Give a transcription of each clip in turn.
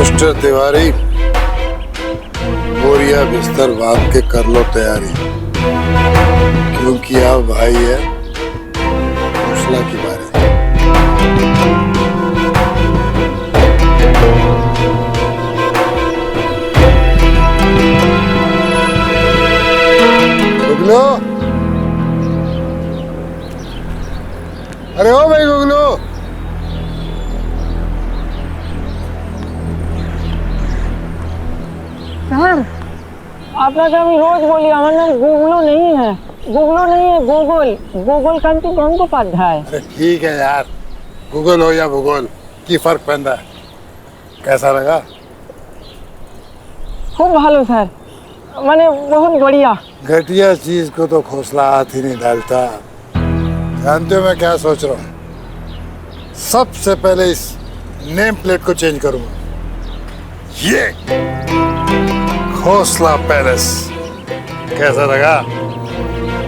Mister Tiwari, बोरिया बिस्तर बांध के कर लो तैयारी, क्योंकि आप भाई है हौसला की बारी। गुगलो, अरे ओ भाई गुगलो, सर आपका कभी रोज बोलिए हमारा नाम गूगलो नहीं है, गूगलो नहीं है, गूगल गूगल कांति गंगोपाध्याय। अरे ठीक है यार, गूगल हो या भूगोल की फर्क पैदा है। कैसा लगा? खूब भालो सर, मैंने बहुत बढ़िया। घटिया चीज को तो खोसला हाथ ही नहीं डालता। जानते हो मैं क्या सोच रहा हूँ? सबसे पहले इस नेम प्लेट को चेंज करूंगा। ये खोसला पैलेस कैसा लगा?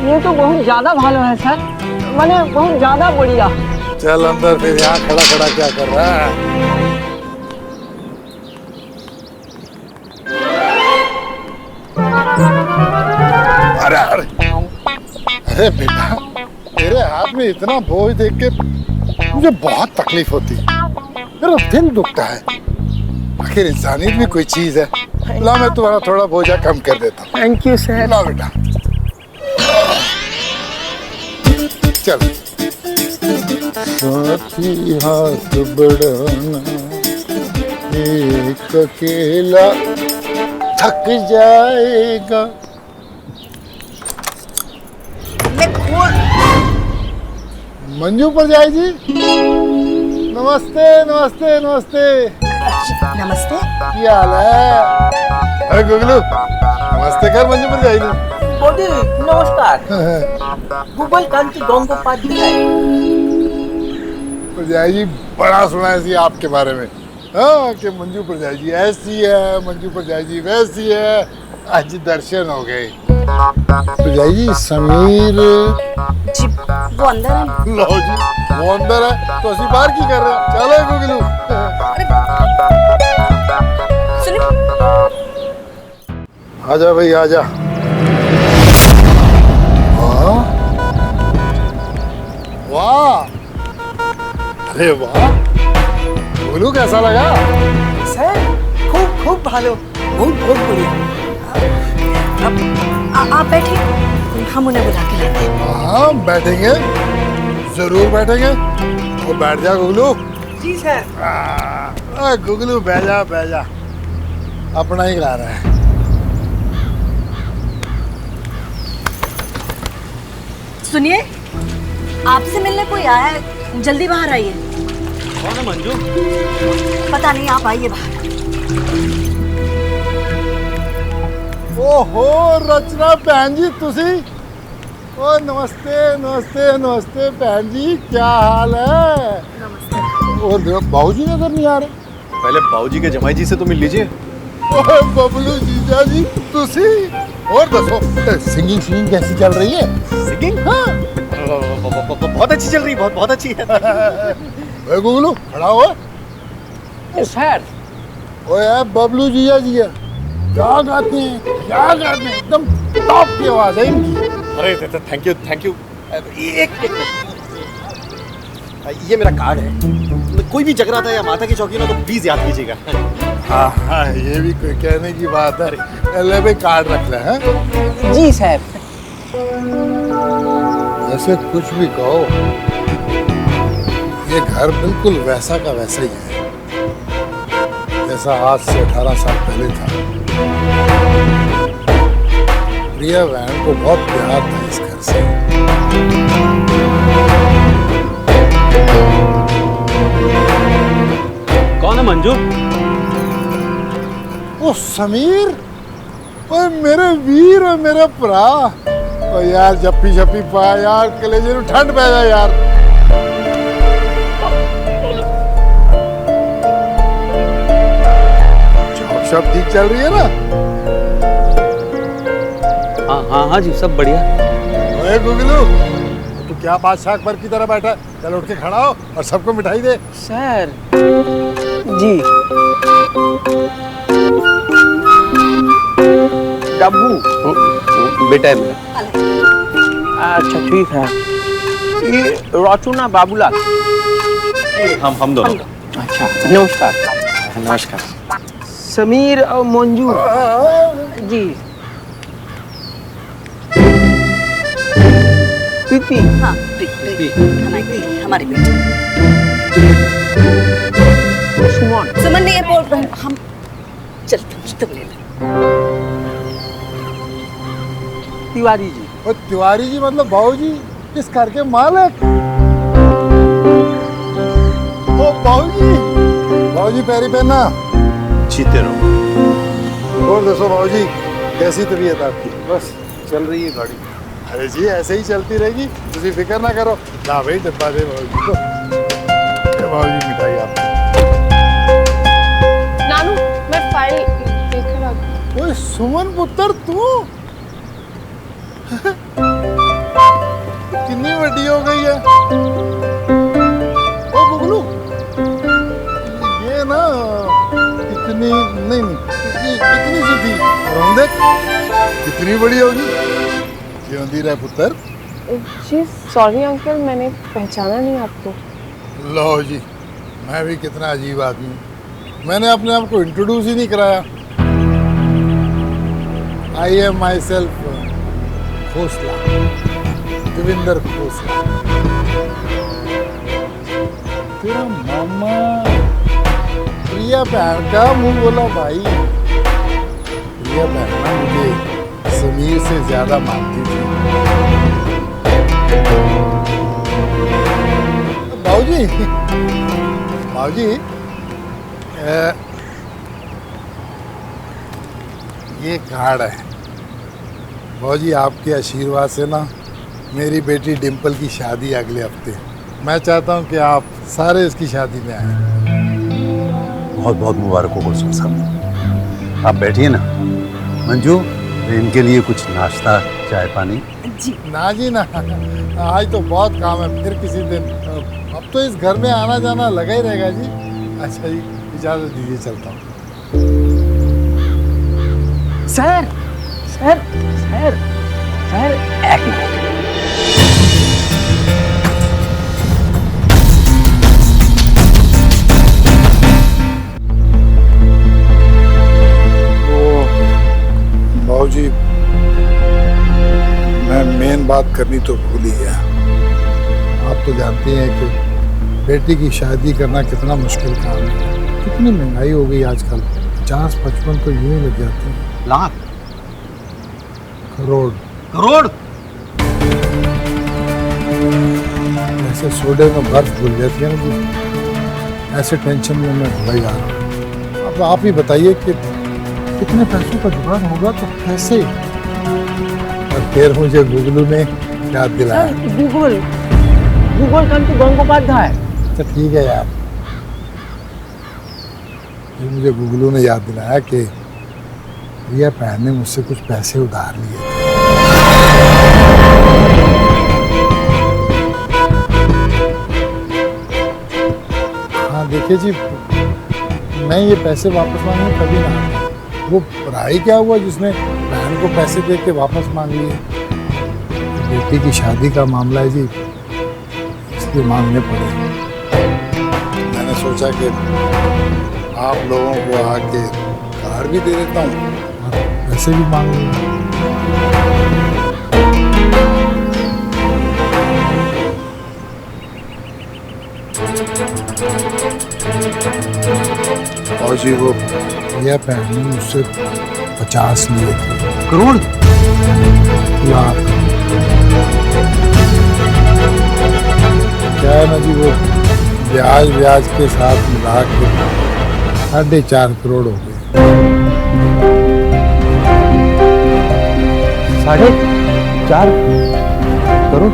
ये तो बहुत ज्यादा भालो है सर, मैंने बहुत ज्यादा बढ़िया। चल अंदर, फिर यहाँ खड़ा खड़ा क्या कर रहा है? अरे अरे अरे बेटा, तेरे हाथ में इतना बोझ देख के मुझे बहुत तकलीफ होती है, मेरा दिल दुखता है। आखिर इंसानियत भी कोई चीज है। ला मैं तुम्हारा थोड़ा बोझा कम कर देता हूँ। Thank you sir. ला बेटा, चल। साथी हाथ बढ़ाना, एक अकेला थक जाएगा। मंजू पर जाए जी, नमस्ते नमस्ते नमस्ते। नमस्ते। क्या हाल है? अरे गुगलू, नमस्ते कर मंजू पर जाए जी। मोदी नमस्कार। गूगल कांति गंगोपाध्याय। प्रजाई जी बड़ा सुना है जी आपके बारे में, हाँ, कि मंजू प्रजाई जी ऐसी है, मंजू प्रजाई जी वैसी है। आज दर्शन हो गए। प्रजाई जी समीर जी वो अंदर है। लो जी, वो अंदर है तो ਅਸੀਂ बाहर की कर रहे हैं। चलो गुगलू। सुनिए, आजा भाई आजा। वाह वाह, अरे वाह, गुगलू कैसा लगा? सर खूब खूब भालो, बहुत बहुत बढ़िया। आप बैठिए, हम उन्हें बुला के लाते हैं। हाँ बैठेंगे, जरूर बैठेंगे। वो बैठ जा गुगलू। जी सर। गुगलू बैठ जा, अपना ही ला रहा है। सुनिए, आपसे मिलने कोई आया है, जल्दी बाहर आइए। कौन है मंजू? पता नहीं, आप आइए बाहर। ओहो रचना भैन जी तुसी। ओ नमस्ते नमस्ते नमस्ते भैन जी, क्या हाल है? नमस्ते। और बाबूजी नजर नहीं आ रहे। पहले बाबूजी के जमाई जी से तो मिल लीजिए। ओए बबलू जीजा जी तुसी। और दसो सिंगिंग कैसी चल रही है? सिंगिंग? हाँ। बहुत अच्छी चल रही है, बहुत अच्छी है। ओए गुगलू खड़ा हो। सर ओए बबलू जीजा जी है, क्या गाते हैं, क्या गाते हैं, एकदम टॉप की आवाज है इनकी। अरे थैंक यू। एक ये मेरा कार्ड है, कोई भी जगराता या माता की चौकी ना तो प्लीज याद कीजिएगा। हाँ हाँ, ये भी कोई कहने की बात है। ले भाई कार्ड रख ले। हैं? जी सर। वैसे कुछ भी कहो, ये घर बिल्कुल वैसा का वैसा ही है जैसा आज से 18 साल पहले था। प्रिया बहन को बहुत प्यार था इस घर से। कौन है मंजू? ओ समीर, ओए मेरे वीर और मेरे भरा। ओ यार जप्पी शप्पी पा यार, कलेजे ਨੂੰ ठंड पै जा यार। जॉब शॉप ठीक चल रही है ना? हाँ जी, सब बढ़िया। ओए गुगलू, तू क्या बादशाह अकबर की तरह बैठा है? चल उठ के खड़ा हो और सबको मिठाई दे। सर जी। डब्बू बेटा है मेरा। अच्छा ठीक है। ये रोचू ना बाबूलाल। हम दोनों। अच्छा नमस्कार। नमस्कार। समीर और मंजू जी। प्रीति। हाँ प्रीति हमारी बेटी। सुमन। सुमन ने एयरपोर्ट पर हम चलते तुम ले लें। तिवारी जी। और तिवारी जी मतलब बाबूजी इस घर के मालिक। ओ बाबूजी पैरी पहना। जीते रहो। और दोस्तों बाबूजी कैसी तबीयत आपकी? बस चल रही है गाड़ी। अरे जी ऐसे ही चलती रहेगी, तुझे फिक्र ना करो। ना भाई डब्बा दे बाबूजी को। ये बाबूजी मिठाई आपकी। नानू मैं फाइल देखकर आती हूँ। ओए सुमन पुत्र तू कितनी बड़ी हो गई है। ओ बुगलू ये ना इतनी नहीं इतनी सी थी और हम देख कितनी बड़ी होगी। क्यों दी रहा पुत्र? जी सॉरी अंकल, मैंने पहचाना नहीं आपको। लो जी मैं भी कितना अजीब आदमी हूँ, मैंने अपने आप को इंट्रोड्यूस ही नहीं कराया। I am my self Khosla, Devendra Khosla. तेरा मामा प्रिया बहन का मुंह बोला भाई। प्रिया बहन ना मुझे समीर से ज्यादा मानती थी। बाबूजी ये कार्ड है। बाबूजी आपके आशीर्वाद से ना मेरी बेटी डिम्पल की शादी अगले हफ्ते। मैं चाहता हूँ कि आप सारे इसकी शादी में आए। बहुत बहुत मुबारक हो खोसला साहब। आप बैठिए ना। मंजू इनके लिए कुछ नाश्ता चाय पानी। जी ना जी ना, आज तो बहुत काम है, फिर किसी दिन। अब तो इस घर में आना जाना लगा ही रहेगा जी। अच्छा जी इजाजत दीजिए, चलता हूँ। सर सर सर सर एक मिनट। बाबूजी मैं मेन बात करनी तो भूल ही गया। आप तो जानते हैं कि बेटी की शादी करना कितना मुश्किल काम है। कितनी महंगाई हो गई आजकल। 50-55 तो यूं ही लग जाते हैं। लाख करोड़ करोड़। ऐसे सोडे में बर्फ घुल जाती है ना जी। ऐसे टेंशन में मैं भूल जा रहा हूँ। अब आप ही बताइए कि कितने पैसों का जुगाड़ होगा तो कैसे। और फिर मुझे गुगलू ने याद दिलाया। गूगल कांति गंगोपाध्याय। अच्छा ठीक है यार, ये मुझे गुगलू ने याद दिलाया कि प्रिया बहन ने मुझसे कुछ पैसे उधार लिए थे। हाँ देखिए जी, मैं ये पैसे वापस मांगने कभी ना आता। वो पढ़ाई क्या हुआ जिसने बहन को पैसे दे के वापस मांग लिए। बेटी की शादी का मामला है जी, इसलिए मांगने पड़े। मैंने सोचा कि आप लोगों को आके कार्ड भी दे देता हूँ और पैसे भी मांग लूँगा। और जी वो यह बहन ने मुझसे 50 लिए थे। करोड़ लाख। क्या है ना जी, वो ब्याज के साथ मिला के 4.5 करोड़ हो गए। 4.5 करोड़।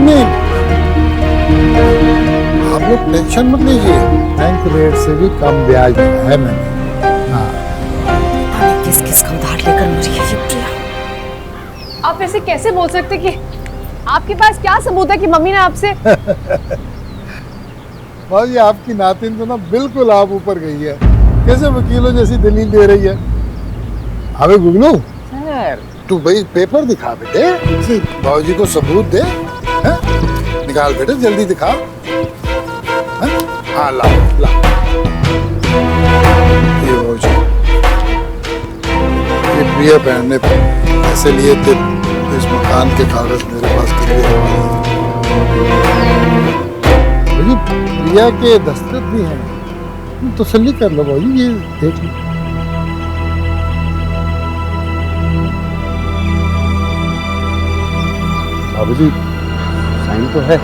नहीं आप लोग टेंशन मत लीजिए, बैंक रेट से भी कम ब्याज दिया है मैंने। हाँ किस किस का उधार लेकर मरी है ये प्रिया। आप ऐसे कैसे बोल सकते कि आपके पास क्या सबूत है कि मम्मी ने आपसे भाजी आपकी नातिन तो ना बिल्कुल आप ऊपर गई है, कैसे वकीलों जैसी दलील दे रही है। अबे गुगलू, सर तू भाई पेपर दिखा बेटे, बाबूजी को सबूत दे। हैं? निकाल बेटे जल्दी दिखा। हैं? हाँ लाओ लाओ, ये बाबूजी, ये प्रिया पहनने पर ऐसे लिए थे, तो इस मकान के कागज मेरे पास करके प्रिया के दस्तखत भी हैं, तुम तसल्ली कर लो भाई, ये देख लो। बाबूजी साइन तो है।